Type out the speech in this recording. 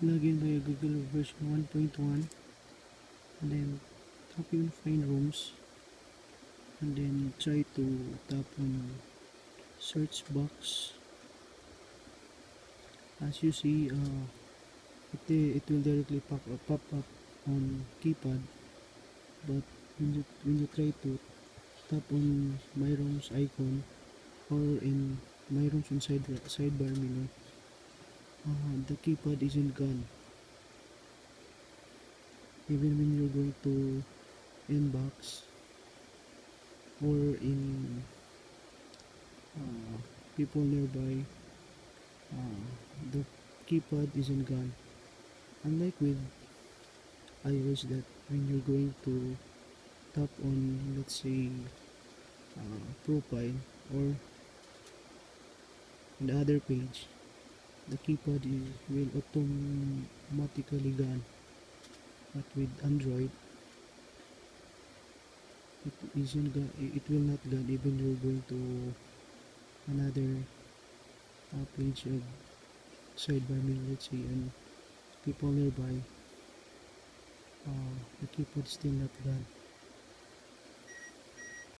log in by Google version 1.1, and then tap in find rooms, and then try to tap on search box. As you see, it will directly pop up on keypad, but when you try to tap on my rooms icon or in my rooms inside sidebar menu, the keypad isn't gone. Even when you're going to inbox or in people nearby, the keypad isn't gone. Unlike with iOS, that when you're going to tap on, let's say, profile or in the other page, the keypad will automatically gone. But with Android, it will not gone even you're going to another page of sidebar menu, let's say, and people nearby, the keypad still not gone.